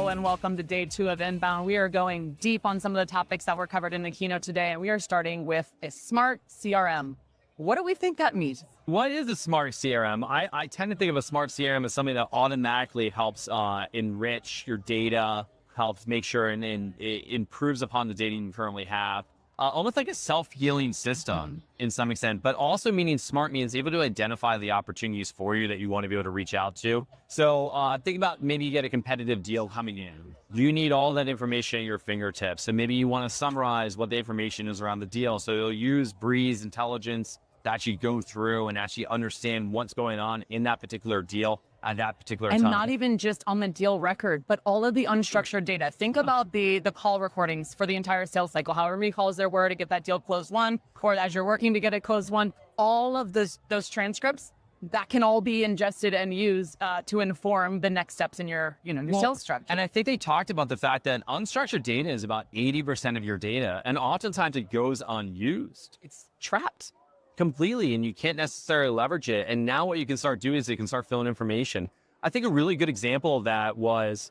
Hello and welcome to day 2 of Inbound. We are going deep on some of the topics that were covered in the keynote today, and we are starting with a smart CRM. What do we think that means? What is a smart CRM? I tend to think of a smart CRM as something that automatically helps enrich your data, helps make sure and it improves upon the data you currently have. Almost like a self-healing system in some extent, but also meaning smart means able to identify the opportunities for you that you want to be able to reach out to. So think about maybe you get a competitive deal coming in. You need all that information at your fingertips. And maybe you want to summarize what the information is around the deal. So you'll use Breeze intelligence to actually go through and actually understand what's going on in that particular deal at that particular time. And not even just on the deal record, but all of the unstructured data. Think about the call recordings for the entire sales cycle, however many calls there were to get that deal closed won, or as you're working to get it closed won, all of those transcripts, that can all be ingested and used to inform the next steps in your sales strategy. And I think they talked about the fact that unstructured data is about 80% of your data, and oftentimes it goes unused. It's trapped completely, and you can't necessarily leverage it. And now what you can start doing is you can start filling information. I think a really good example of that was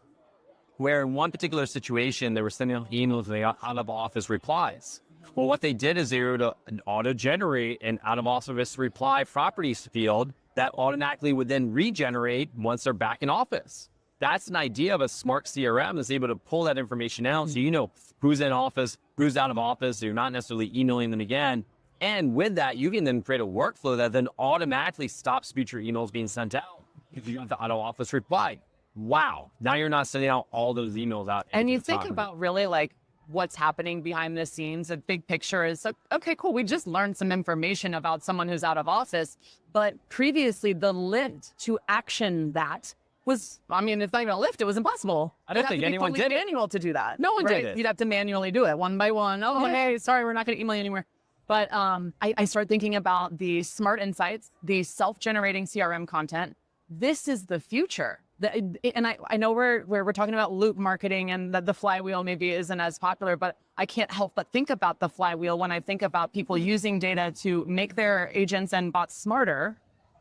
where in one particular situation, they were sending out emails and they got out of office replies. Well, what they did is they were to auto-generate an out of office reply properties field that automatically would then regenerate once they're back in office. That's an idea of a smart CRM that's able to pull that information out. So you know who's in office, who's out of office. So you're not necessarily emailing them again. And with that, you can then create a workflow that then automatically stops future emails being sent out. If you got the auto office reply, wow, now you're not sending out all those emails out. And you think about really like what's happening behind the scenes. A big picture is, okay, cool. We just learned some information about someone who's out of office. But previously, the lift to action that was, it's not even a lift. It was impossible. I don't think anyone did it. Manual to do that. No one did it. You'd have to manually do it one by one. Oh, hey, sorry, we're not going to email you anymore. But I started thinking about the smart insights, the self-generating CRM content. This is the future. And I know we're talking about loop marketing and that the flywheel maybe isn't as popular, but I can't help but think about the flywheel when I think about people using data to make their agents and bots smarter.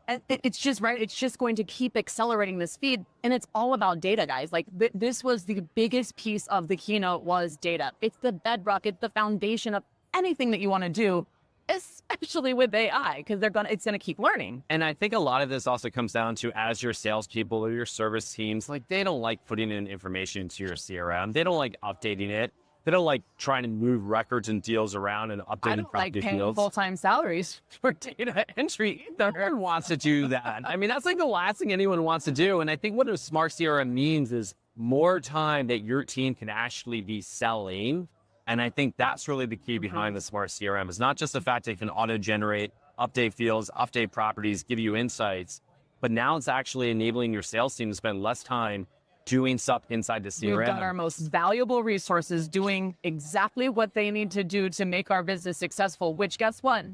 And it's just right. It's just going to keep accelerating the speed. And it's all about data, guys. Like this was the biggest piece of the keynote was data. It's the bedrock. It's the foundation of anything that you want to do, especially with AI, because it's gonna keep learning. And I think a lot of this also comes down to, as your salespeople or your service teams, like they don't like putting in information into your CRM. They don't like updating it. They don't like trying to move records and deals around and updating. I don't like paying full-time salaries for data entry either. No one wants to do that. That's like the last thing anyone wants to do. And I think what a smart CRM means is more time that your team can actually be selling. And I think that's really the key behind the smart CRM. It's not just the fact that it can auto-generate, update fields, update properties, give you insights, but now it's actually enabling your sales team to spend less time doing stuff inside the CRM. We've got our most valuable resources doing exactly what they need to do to make our business successful, which guess what?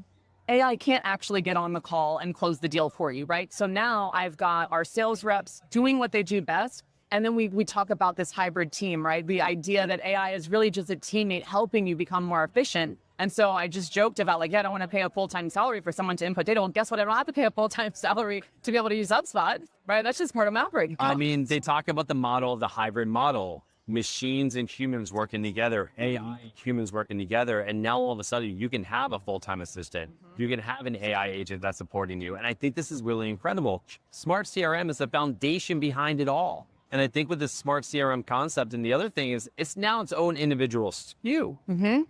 AI can't actually get on the call and close the deal for you, right? So now I've got our sales reps doing what they do best. And then we talk about this hybrid team, right? The idea that AI is really just a teammate helping you become more efficient. And so I just joked about I don't want to pay a full-time salary for someone to input data. Well, guess what? I don't have to pay a full-time salary to be able to use HubSpot, right? That's just part of my operating. They talk about the model, the hybrid model, machines and humans working together, AI and humans working together. And now all of a sudden you can have a full-time assistant. You can have an AI agent that's supporting you. And I think this is really incredible. Smart CRM is the foundation behind it all. And I think with this smart CRM concept, and the other thing is, it's now its own individual SKU. Mm-hmm.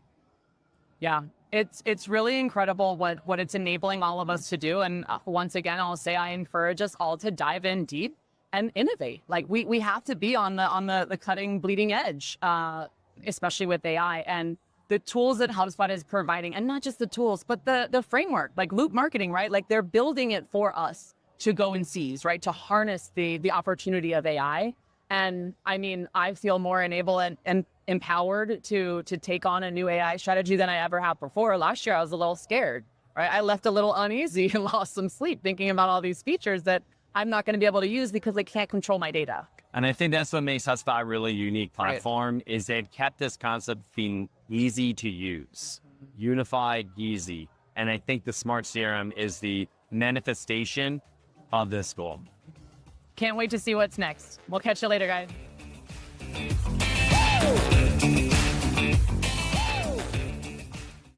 Yeah, it's really incredible what it's enabling all of us to do. And once again, I'll say I encourage us all to dive in deep and innovate. Like we have to be on the cutting, bleeding edge, especially with AI and the tools that HubSpot is providing, and not just the tools, but the framework, like loop marketing, right? Like they're building it for us to go and seize, right? To harness the opportunity of AI. And I feel more enabled and empowered to take on a new AI strategy than I ever have before. Last year, I was a little scared, right? I left a little uneasy and lost some sleep thinking about all these features that I'm not going to be able to use because they can't control my data. And I think that's what makes HubSpot a really unique platform, is they've kept this concept being easy to use, unified, easy. And I think the smart CRM is the manifestation of this goal. Can't wait to see what's next. We'll catch you later, guys.